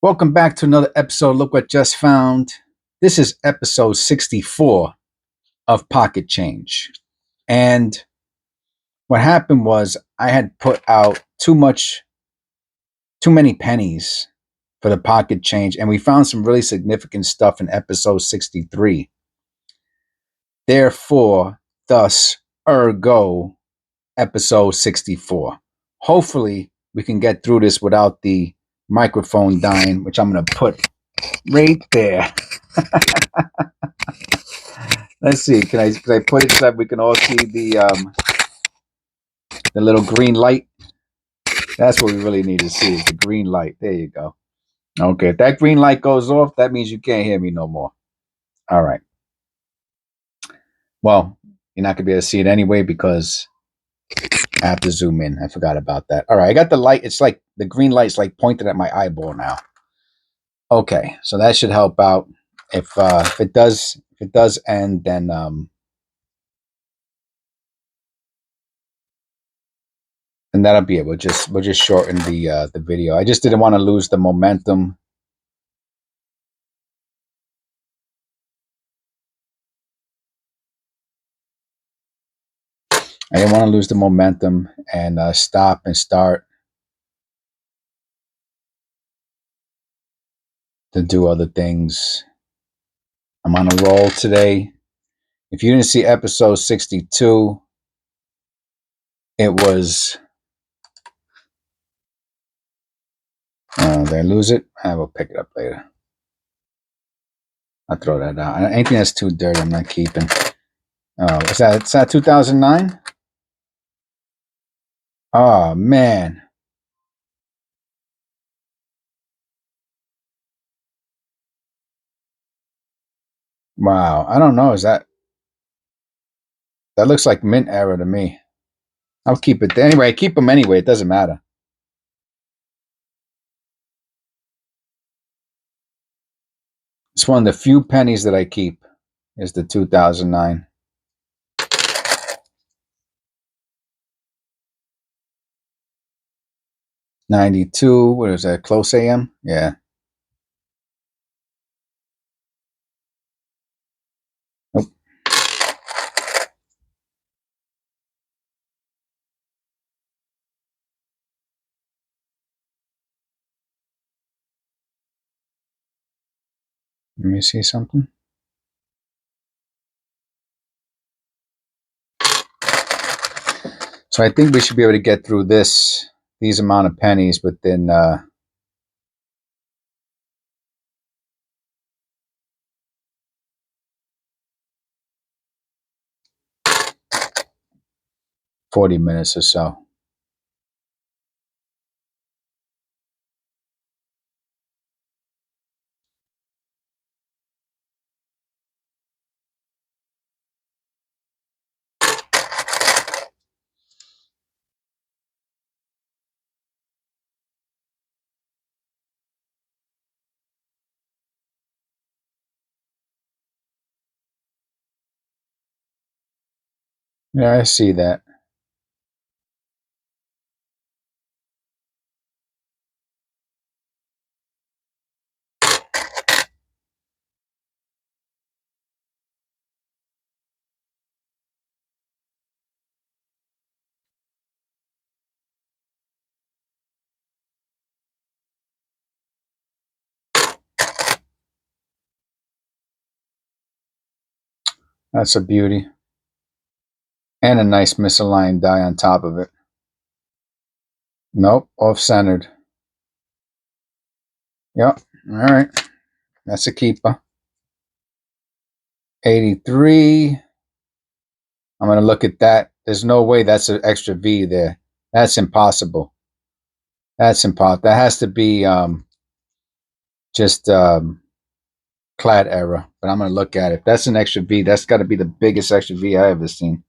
Welcome back to another episode. Look what just found. This is episode 64 of Pocket Change. And what happened was I had put out too many pennies for the Pocket Change, and we found some really significant stuff in episode 63. Therefore, thus, ergo, episode 64. Hopefully, we can get through this without the microphone dying, which I'm going to put right there. Let's see. Can I put it so that we can all see the little green light? That's what we really need to see is the green light. There you go. Okay, if that green light goes off, that means you can't hear me no more. All right. Well, you're not gonna be able to see it anyway because I have to zoom in. I forgot about that. All right, I got the light. It's like the green light's like pointed at my eyeball now. Okay, so that should help out. If it does end, then and that'll be it. We'll just shorten the video. I just didn't want to lose the momentum. I didn't want to lose the momentum and stop and start to do other things. I'm on a roll today. If you didn't see episode 62, it was. Did I lose it? I will pick it up later. I'll throw that out. Anything that's too dirty, I'm not keeping. Oh, is that 2009? Oh, man. Wow. I don't know. That looks like mint era to me. I'll keep it. Anyway, I keep them anyway. It doesn't matter. It's one of the few pennies that I keep is the 2009. 92. What is that? Close AM? Yeah. Nope. Let me see something. So I think we should be able to get through these amount of pennies within 40 minutes or so. Yeah, I see that. That's a beauty. And a nice misaligned die on top of it. Nope, off-centered. Yep, all right. That's a keeper. 83. I'm going to look at that. There's no way that's an extra V there. That's impossible. That's impossible. That has to be just clad error. But I'm going to look at it. If that's an extra V, that's got to be the biggest extra V I ever seen.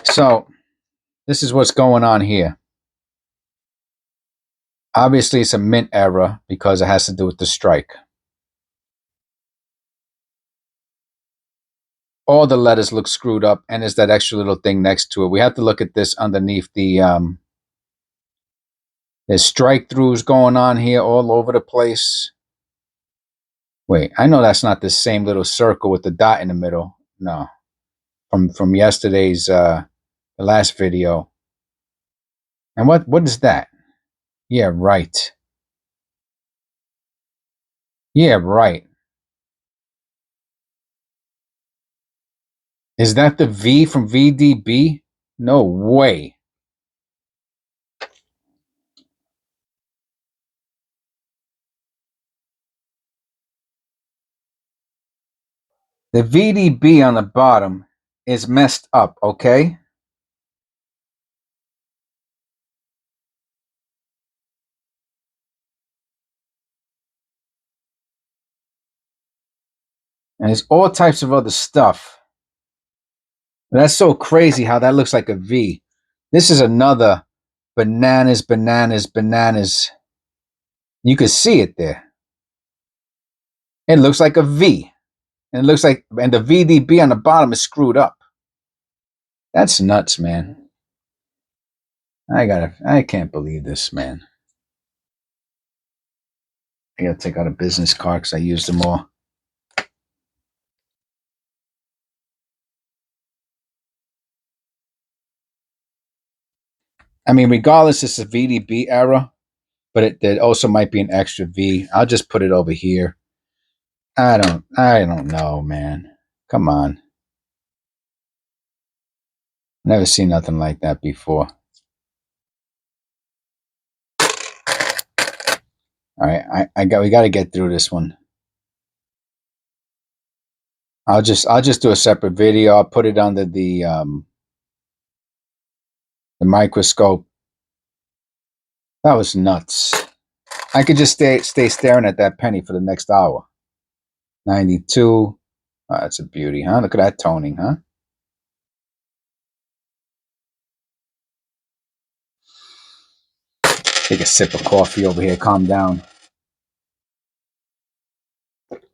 So this is what's going on here. Obviously, it's a mint error because it has to do with the strike. All the letters look screwed up, and there's that extra little thing next to it. We have to look at this underneath the there's strike throughs going on here all over the place. Wait, I know that's not the same little circle with the dot in the middle. No, from yesterday's the last video. And what is that? Yeah, right. Yeah, right. Is that the V from VDB? No way. The VDB on the bottom is messed up, okay? And there's all types of other stuff. That's so crazy how that looks like a V. This is another bananas, bananas, bananas. You can see it there. It looks like a V. And it looks like, and the VDB on the bottom is screwed up. That's nuts, man. I can't believe this, man. I gotta take out a business card because I used them all. I mean, regardless, it's a VDB error, but there also might be an extra V. I'll just put it over here. I don't know, man. Come on. Never seen nothing like that before. All right, we got to get through this one. I'll just do a separate video. I'll put it under the microscope. That was nuts. I could just stay staring at that penny for the next hour. 92. Oh, that's a beauty, huh? Look at that toning, huh? Take a sip of coffee over here. Calm down.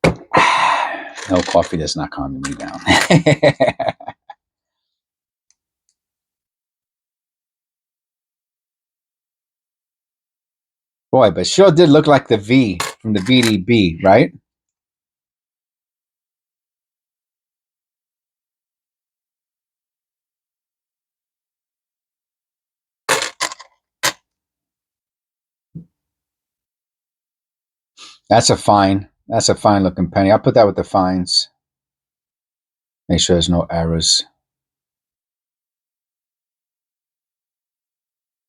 No, coffee does not calm me down. Boy, but sure did look like the V from the VDB, right? That's a fine looking penny. I'll put that with the fines. Make sure there's no errors.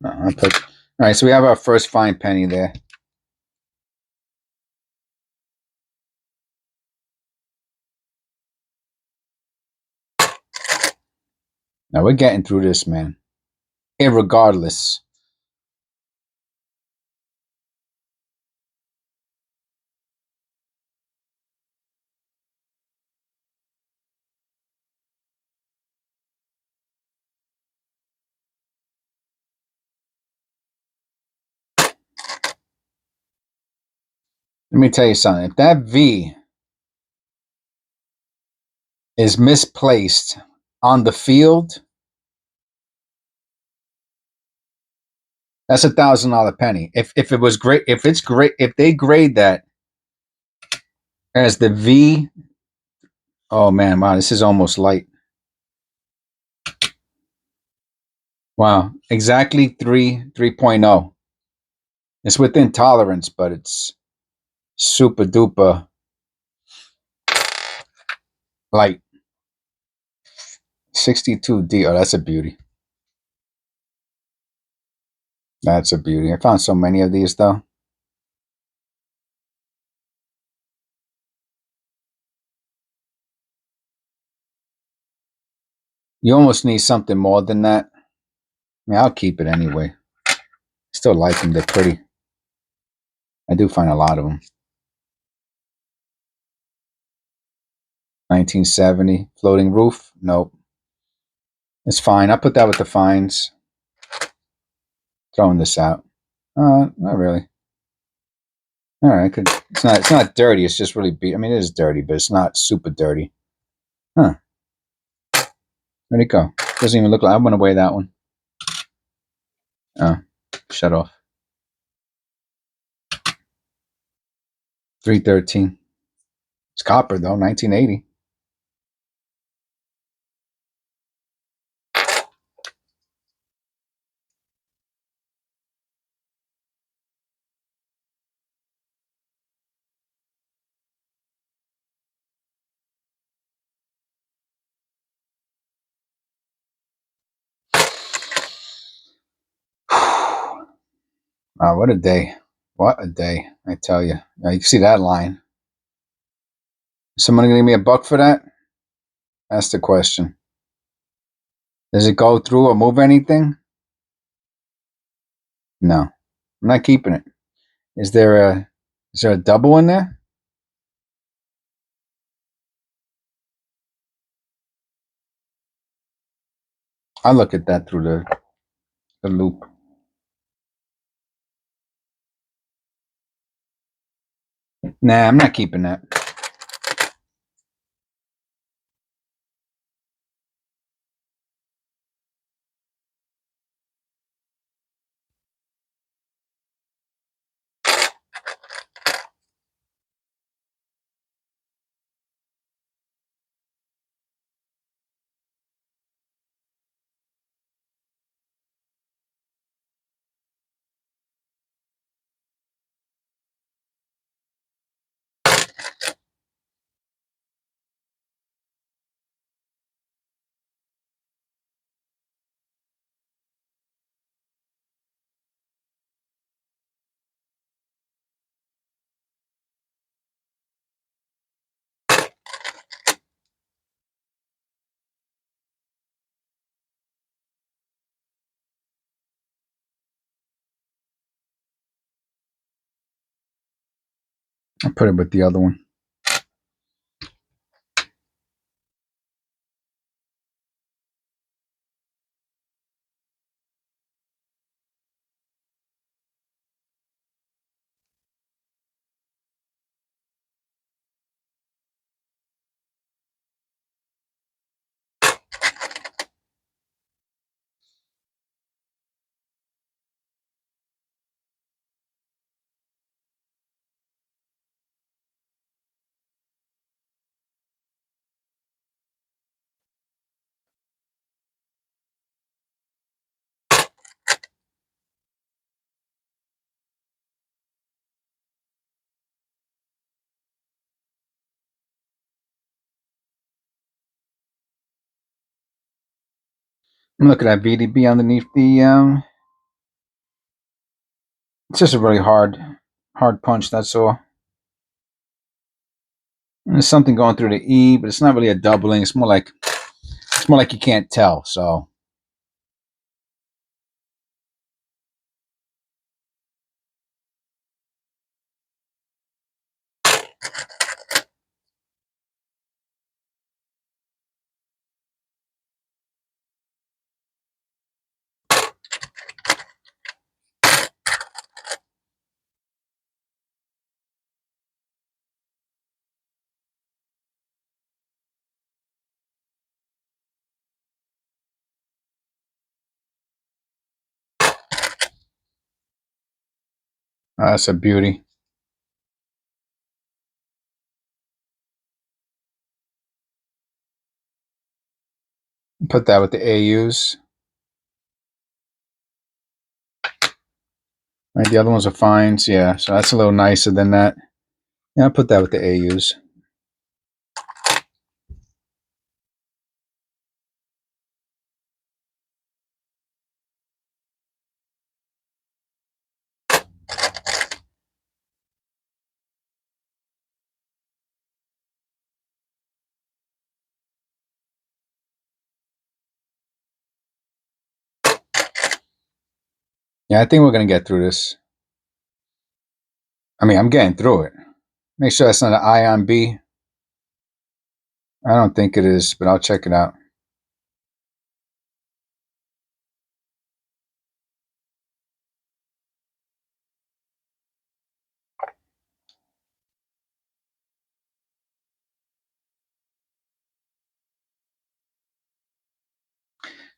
All right, so we have our first fine penny there. Now we're getting through this, man. Irregardless. Let me tell you something. If that V is misplaced on the field, that's $1,000 penny. If it was great, if it's great, if they grade that as the V, oh man, wow, this is almost light. Wow, exactly 3.0. It's within tolerance, but it's super duper light. 62D. Oh, that's a beauty. That's a beauty. I found so many of these though. You almost need something more than that. I mean, I'll keep it anyway. Still like them. They're pretty. I do find a lot of them. 1970 floating roof. Nope. It's fine. I'll put that with the fines. Throwing this out. Not really. All right, it's not dirty. It's just really beat. I mean, it is dirty, but it's not super dirty. Huh? Where'd it go? Doesn't even look like. I went away that one. Oh, shut off. 313. It's copper though. 1980. Wow, what a day. What a day, I tell you. Now, you can see that line. Is someone going to give me a buck for that? That's the question. Does it go through or move anything? No. I'm not keeping it. Is there a double in there? I'll look at that through the loop. Nah, I'm not keeping that. I'll put it with the other one. I'm looking at VDB underneath the. It's just a really hard punch. That's all. And there's something going through the E, but it's not really a doubling. It's more like you can't tell. So that's a beauty. Put that with the AUs. Right, the other ones are fines. Yeah, so that's a little nicer than that. Yeah, I'll put that with the AUs. Yeah, I think we're going to get through this. I mean, I'm getting through it. Make sure that's not an I on B. I don't think it is, but I'll check it out.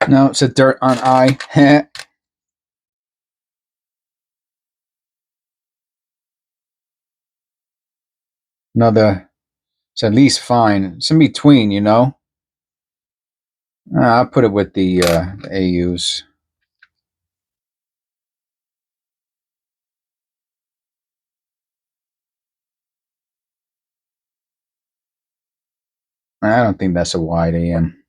No, it's a dirt on I. Another, it's at least fine. It's in between, you know. I'll put it with the AUs. I don't think that's a wide AM.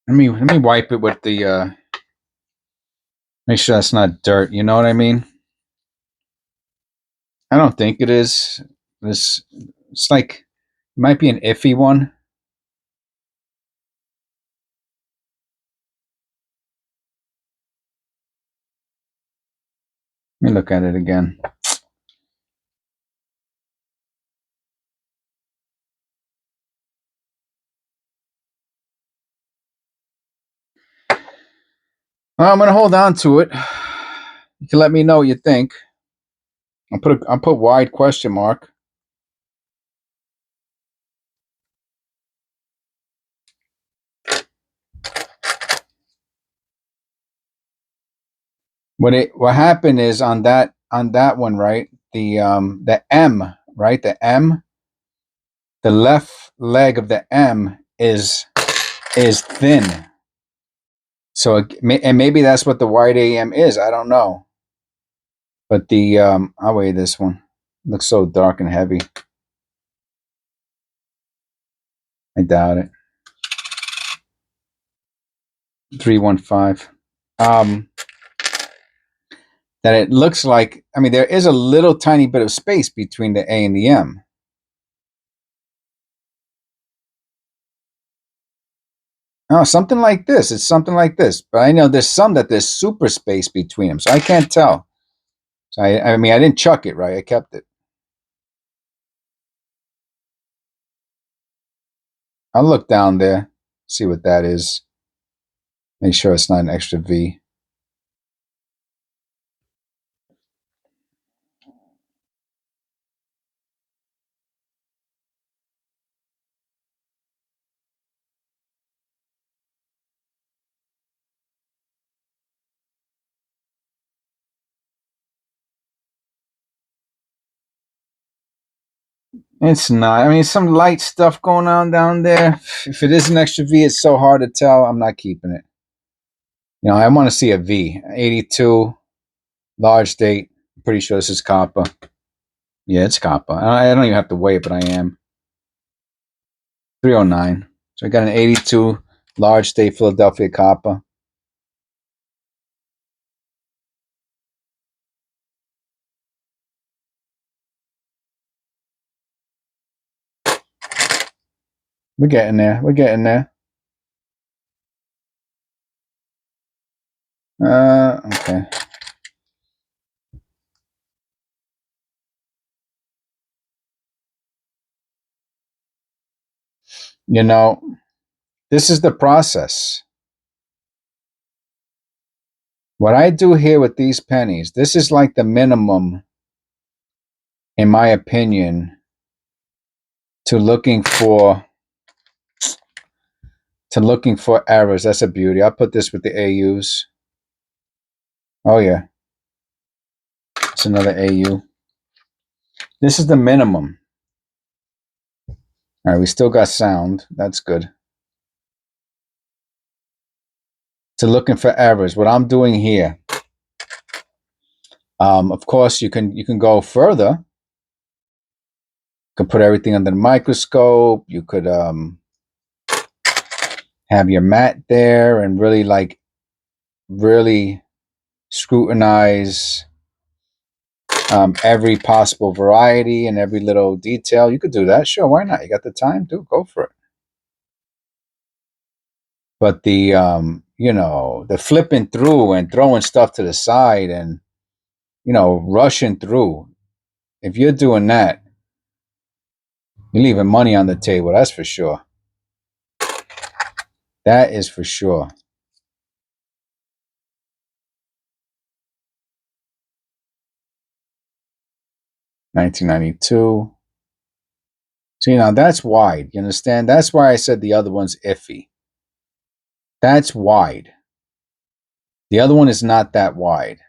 Let me wipe it with the make sure that's not dirt. You know what I mean? I don't think it is. This it's like it might be an iffy one. Let me look at it again. Well, I'm gonna hold on to it. You can let me know what you think. I'll put wide question mark. What happened is on that one, right? The M, right? The M, the left leg of the M is thin. So and maybe that's what the wide AM is. I don't know. But I'll weigh this one. It looks so dark and heavy. I doubt it. 315. That it looks like. I mean, there is a little tiny bit of space between the A and the M. Oh, something like this. It's something like this. But I know there's some that there's super space between them, so I can't tell. So I mean, I didn't chuck it, right? I kept it. I'll look down there, see what that is. Make sure it's not an extra V. It's not. I mean, some light stuff going on down there. If it is an extra V, it's so hard to tell. I'm not keeping it. You know, I want to see a V. 82, large date. I'm pretty sure this is copper. Yeah, it's copper. I don't even have to weigh it, but I am. 309. So I got an 82, large date Philadelphia copper. We're getting there. We're getting there. Okay. You know, this is the process. What I do here with these pennies, this is like the minimum, in my opinion, to looking for errors. That's a beauty. I'll put this with the AUs. Oh yeah. It's another AU. This is the minimum. All right, we still got sound. That's good. To looking for errors. What I'm doing here. Of course, you can go further. You can put everything under the microscope. You could have your mat there and really scrutinize every possible variety and every little detail. You could do that. Sure, why not? You got the time, go for it. But the flipping through and throwing stuff to the side and, rushing through. If you're doing that, you're leaving money on the table. That's for sure. That is for sure. $19.92. See, now that's wide. You understand? That's why I said the other one's iffy. That's wide. The other one is not that wide.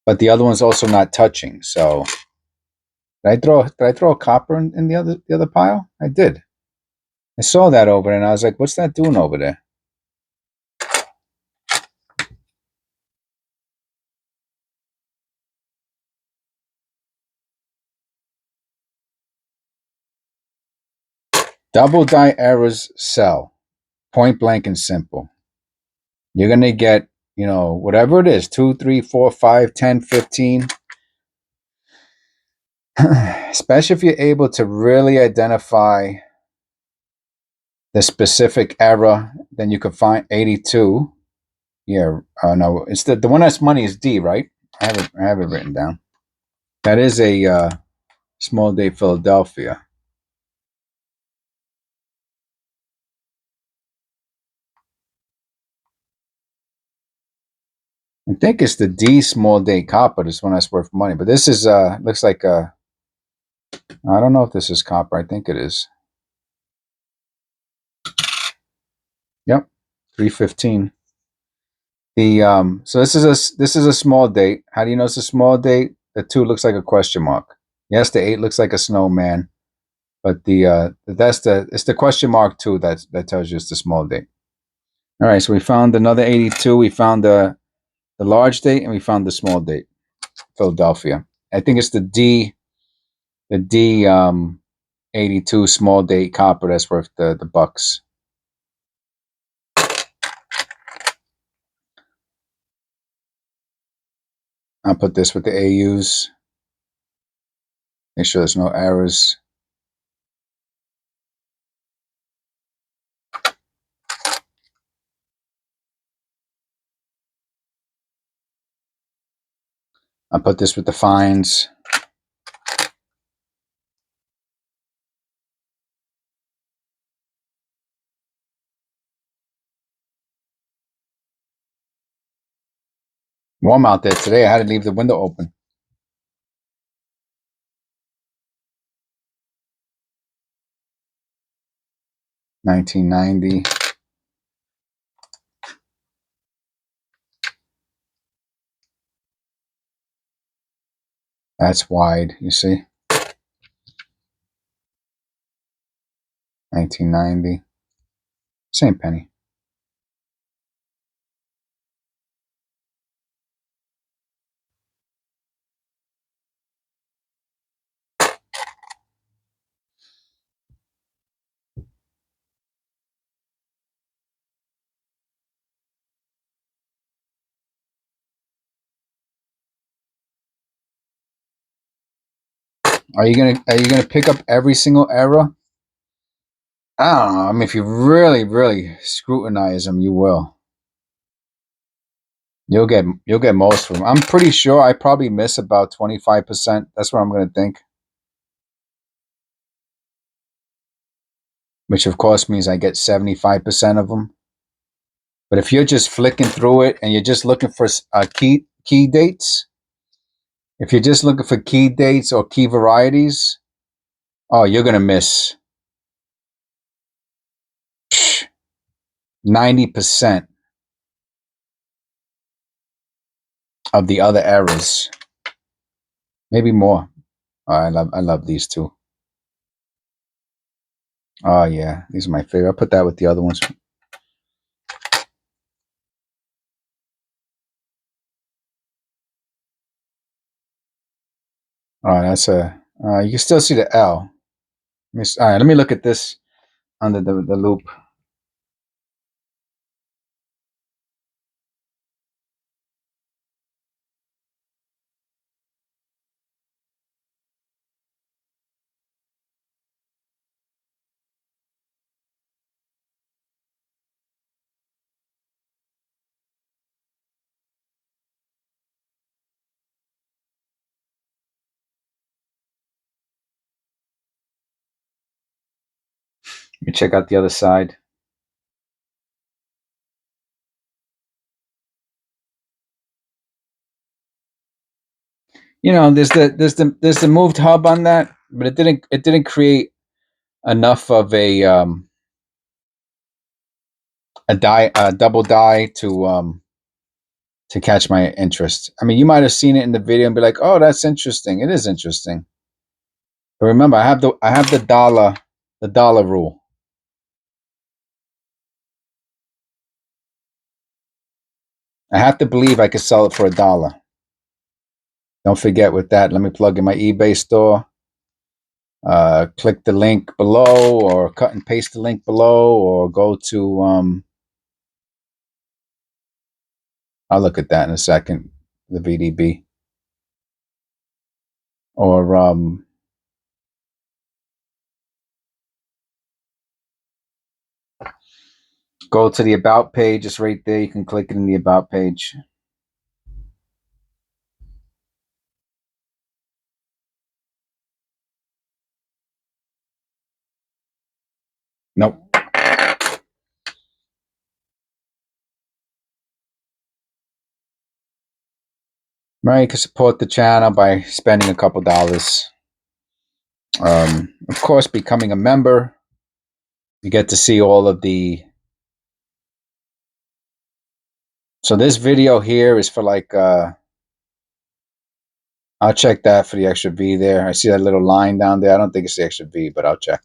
But the other one's also not touching. So did I throw a copper in the other pile? I did. I saw that over there and I was like, what's that doing over there? Double die errors sell. Point blank and simple. You're gonna get, whatever it is, 2, 3, 4, 5, 10, 15. Especially if you're able to really identify the specific error, then you could find 82. Yeah, no, it's the one that's money is D, right? I have it written down. That is a small day Philadelphia. I think it's the D small day copper. This one that's worth money, but this is looks like I don't know if this is copper. I think it is. Yep, 315. So this is a small date. How do you know it's a small date? The 2 looks like a question mark. Yes, the 8 looks like a snowman, but it's the question mark 2 that tells you it's the small date. All right, so we found another 82. We found the large date and we found the small date, Philadelphia. I think it's the D 82 small date copper that's worth the bucks. I'll put this with the AUs. Make sure there's no errors. I'll put this with the fines. Warm out there today. I had to leave the window open. $19.90. That's wide, you see? $19.90. Same penny. Are you gonna pick up every single error? I don't know. I mean, if you really, really scrutinize them, you will. You'll get most of them. I'm pretty sure I probably miss about 25%. That's what I'm gonna think. Which of course means I get 75% of them. But if you're just flicking through it and you're just looking for key dates, if you're just looking for key dates or key varieties, oh, you're gonna miss 90% of the other errors, maybe more. Oh, I love these two. Oh yeah, these are my favorite. I'll put that with the other ones. Oh, that's a. You can still see the L. All right, let me look at this under the loop. Let me check out the other side. You know, there's the moved hub on that, but it didn't create enough of a double die to catch my interest. I mean, you might have seen it in the video and be like, "Oh, that's interesting." It is interesting. But remember, I have the dollar rule. I have to believe I could sell it for $1. Don't forget with that. Let me plug in my eBay store. Click the link below, or cut and paste the link below, or go to I'll look at that in a second. The VDB, or go to the about page. It's right there. You can click it in the about page. Nope. Right, you can support the channel by spending a couple dollars. Of course, becoming a member, you get to see all of the. So this video here is for like. I'll check that for the extra V there. I see that little line down there. I don't think it's the extra V, but I'll check.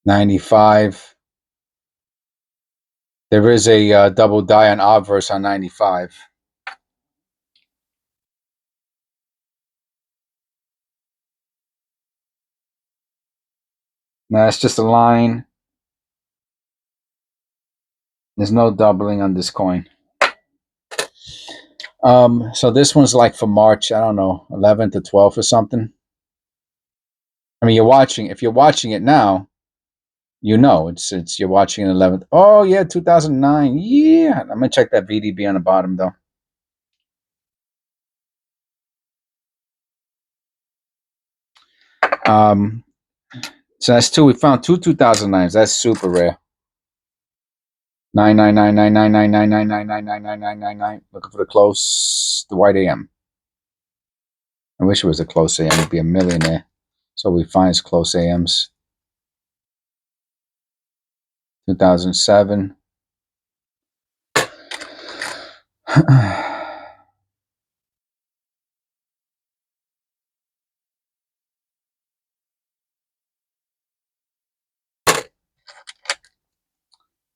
95. There is a double die on obverse on 95. Now it's just a line. There's no doubling on this coin. So this one's like for March, I don't know, 11th to 12th or something. I mean, if you're watching it now, you know, you're watching it 11th. Oh yeah, 2009. Yeah, I'm gonna check that VDB on the bottom though. So that's two. We found two 2009s. That's super rare. 999999999999999. Looking for the close, the white AM. I wish it was a close AM. It'd be a millionaire. So we find it's close AMs. 2007.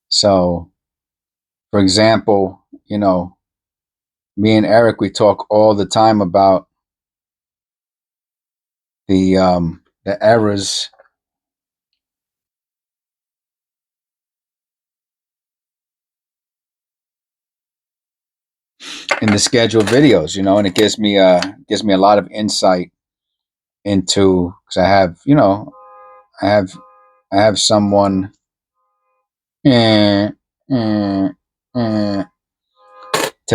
So, for example, you know, me and Eric, we talk all the time about the errors in the scheduled videos, you know, and it gives me a lot of insight into, because I have, you know, I have someone to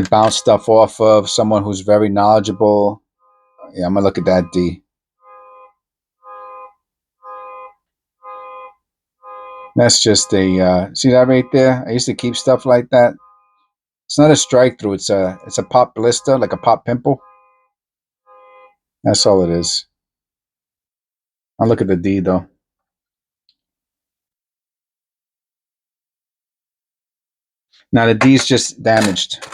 bounce stuff off of, someone who's very knowledgeable. Yeah, I'm gonna look at that D. That's just a see that right there? I used to keep stuff like that. It's not a strike through, it's a pop blister, like a pop pimple. That's all it is. I'll look at the D though. Now the D's just damaged.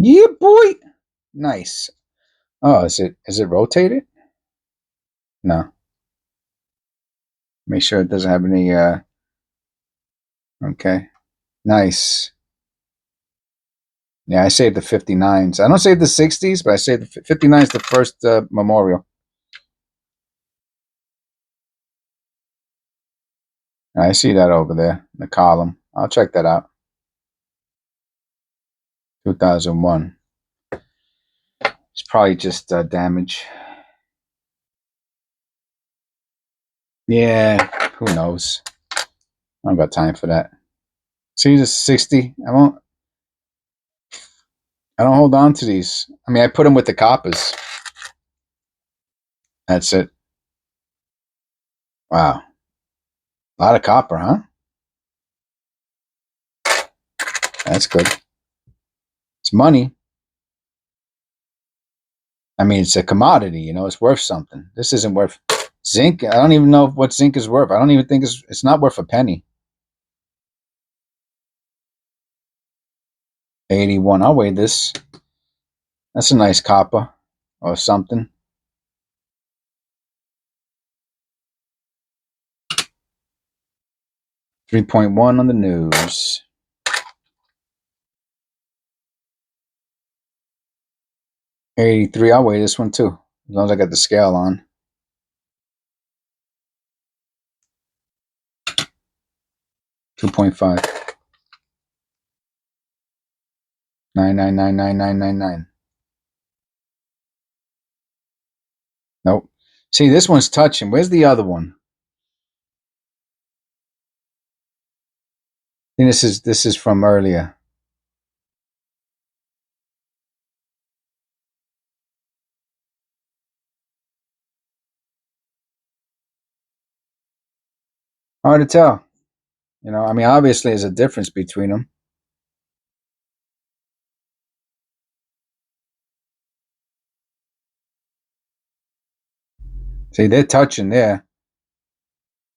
Yeah, boy. Nice. Oh, is it rotated? No. Make sure it doesn't have any okay. Nice. Yeah, I saved the 59s. I don't save the 60s, but I saved the 59s, the first memorial. I see that over there in the column. I'll check that out. 2001. It's probably just damage. Yeah, who knows? I don't got time for that. See the 60. I won't. I don't hold on to these. I mean, I put them with the coppers. That's it. Wow. A lot of copper, huh? That's good. It's money. I mean, it's a commodity, you know, it's worth something. This isn't worth zinc. I don't even know what zinc is worth. I don't even think it's not worth a penny. 81. I'll weigh this. That's a nice copper or something. 3.1 on the news. 83. I'll weigh this one too, as long as I got the scale on. 2.5. 9999999. Nope. See, this one's touching. Where's the other one? I think this is from earlier. Hard to tell. You know, I mean, obviously there's a difference between them. See, they're touching there.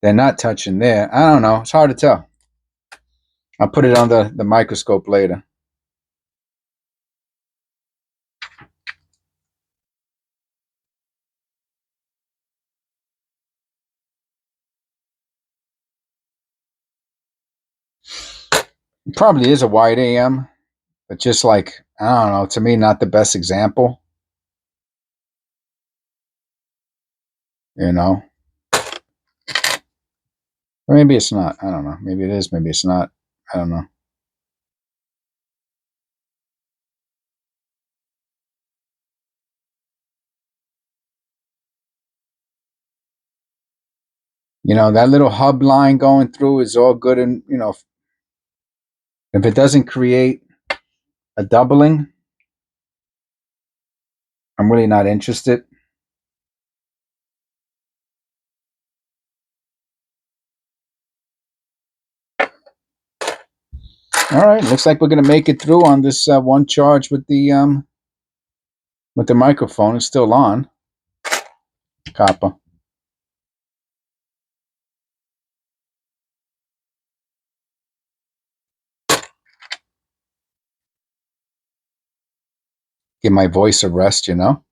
They're not touching there. I don't know. It's hard to tell. I'll put it under the microscope later. It probably is a white AM, but just like, I don't know, to me, not the best example. You know? Or maybe it's not. I don't know. Maybe it is. Maybe it's not. I don't know. You know, that little hub line going through is all good. And, you know, if it doesn't create a doubling, I'm really not interested. All right, looks like we're gonna make it through on this one charge with the microphone. It's still on. Copper. Give my voice a rest, you know.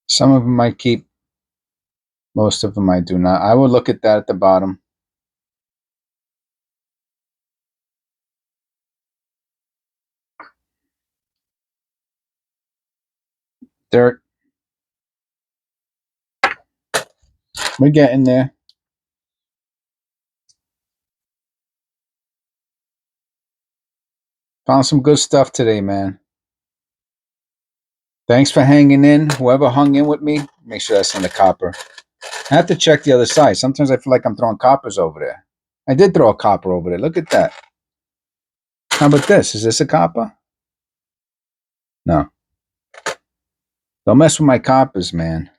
Some of them I keep. Most of them I do not. I will look at that at the bottom. Dirt. We're getting there. Found some good stuff today, man. Thanks for hanging in. Whoever hung in with me, make sure that's in the copper. I have to check the other side. Sometimes I feel like I'm throwing coppers over there. I did throw a copper over there. Look at that. How about this? Is this a copper? No. Don't mess with my coppers, man.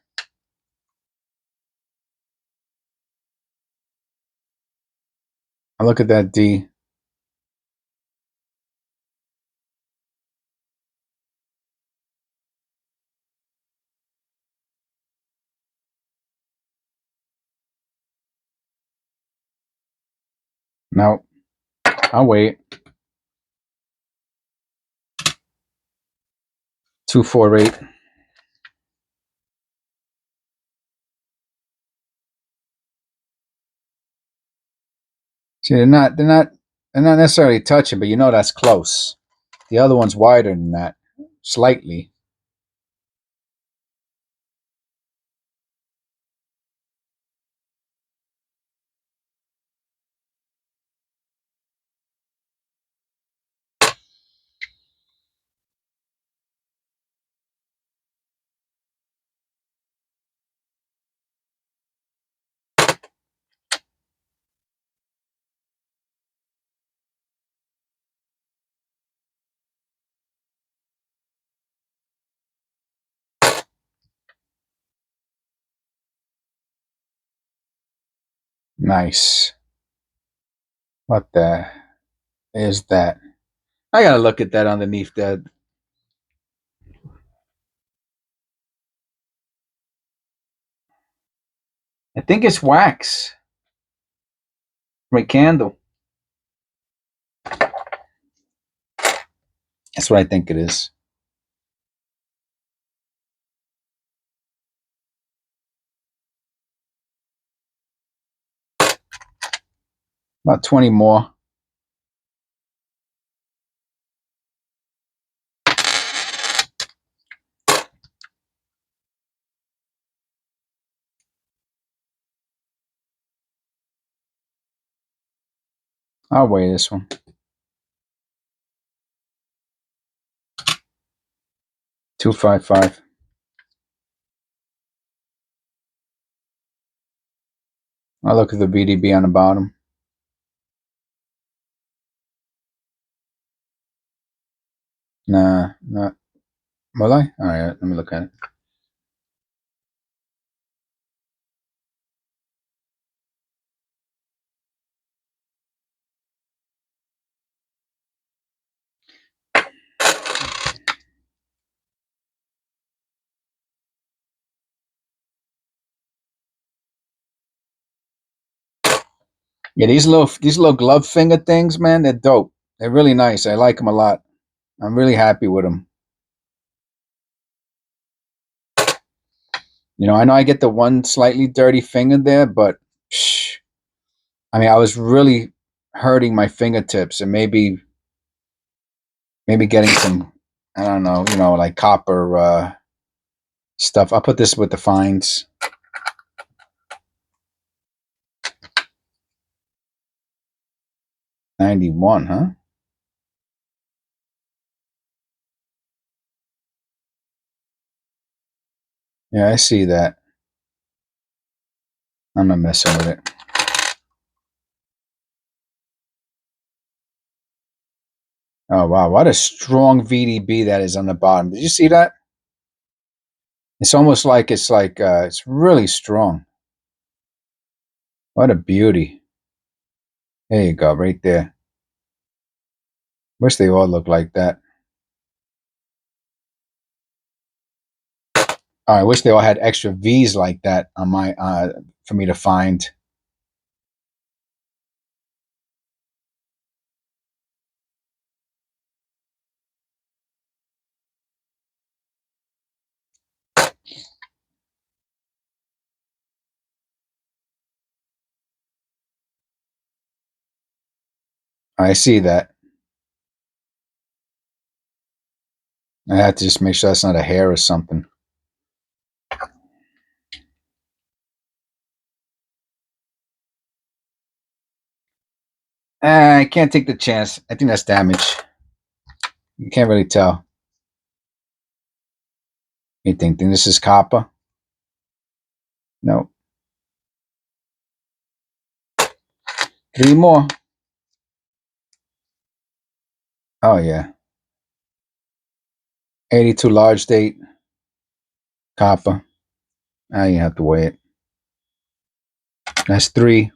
I look at that D. No. I'll wait. 248. See, they're not necessarily touching, but you know that's close. The other one's wider than that, slightly. Nice. What the is that? I gotta look at that underneath that. I think it's wax. My candle. That's what I think it is. About 20 more. I'll weigh this one. $255. I'll look at the VDB on the bottom. Nah, not. Will I? All right, let me look at it. Yeah, these little glove finger things, man, they're dope. They're really nice. I like them a lot. I'm really happy with them. You know, I know I get the one slightly dirty finger there, but I mean, I was really hurting my fingertips, and maybe getting some, I don't know, like copper stuff. I'll put this with the fines. $91, huh? Yeah, I see that. I'm not messing with it. Oh wow, what a strong VDB that is on the bottom. Did you see that? It's almost like it's really strong. What a beauty. There you go, right there. Wish they all looked like that. I wish they all had extra V's like that on my for me to find. I see that. I have to just make sure that's not a hair or something. I can't take the chance. I think that's damage. You can't really tell. You think this is copper? No. 3 more. Oh yeah. 82 large date. Copper. Now you have to weigh it. That's 3.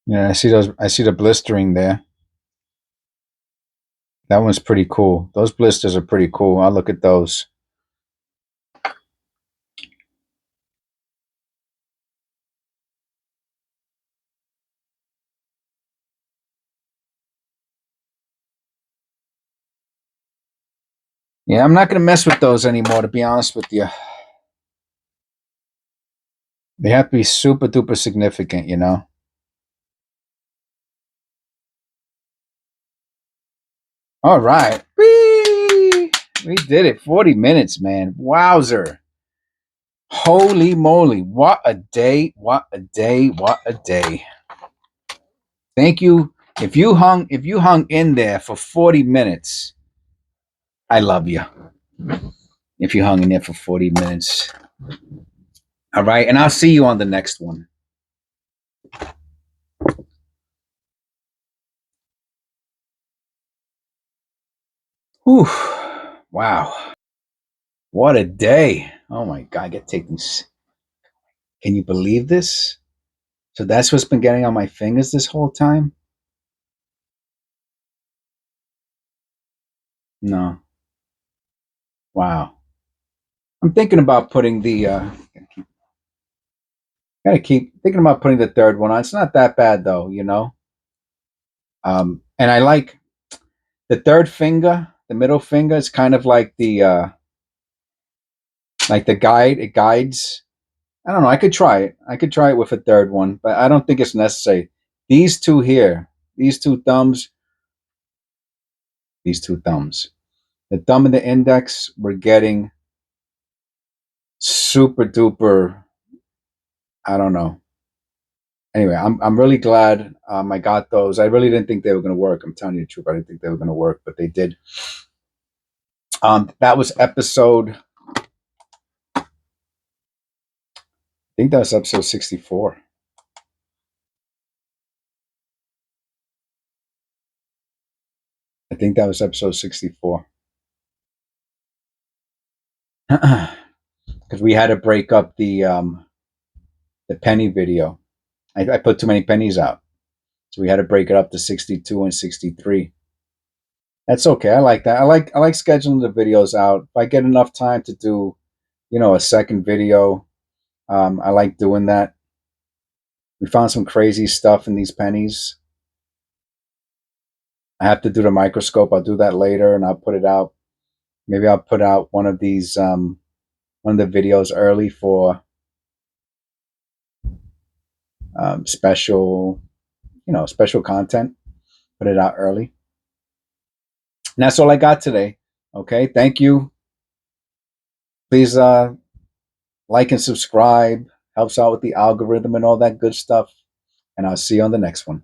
Yeah, I see those. I see the blistering there. That one's pretty cool. Those blisters are pretty cool. I'll look at those. Yeah, I'm not going to mess with those anymore, to be honest with you. They have to be super duper significant, All right. We did it. 40 minutes, man. Wowzer. Holy moly. What a day. What a day. What a day. Thank you. If you hung in there for 40 minutes, I love you. If you hung in there for 40 minutes. All right. And I'll see you on the next one. Whew. Wow. What a day. Oh my God. I get taken. Can you believe this? So that's what's been getting on my fingers this whole time? No. Wow. I'm thinking about putting the gotta keep thinking about putting the third one on. It's not that bad though, you know. And I like the third finger, the middle finger is kind of like the guide. It guides. I don't know. I could try it. I could try it with a third one, but I don't think it's necessary. These two here, these two thumbs, these two thumbs. The thumb and the index, we're getting super duper. I don't know. Anyway, I'm really glad I got those. I really didn't think they were going to work. I'm telling you the truth. I didn't think they were going to work, but they did. That was episode. I think that was episode 64. I think that was episode 64. Because we had to break up the penny video. I put too many pennies out, so we had to break it up to 62 and 63. That's okay. I like that. I like scheduling the videos out. If I get enough time to do, a second video, I like doing that. We found some crazy stuff in these pennies. I have to do the microscope. I'll do that later, and I'll put it out. Maybe I'll put out one of these, one of the videos early for special, special content. Put it out early. And that's all I got today. Okay, thank you. Please like and subscribe. Helps out with the algorithm and all that good stuff. And I'll see you on the next one.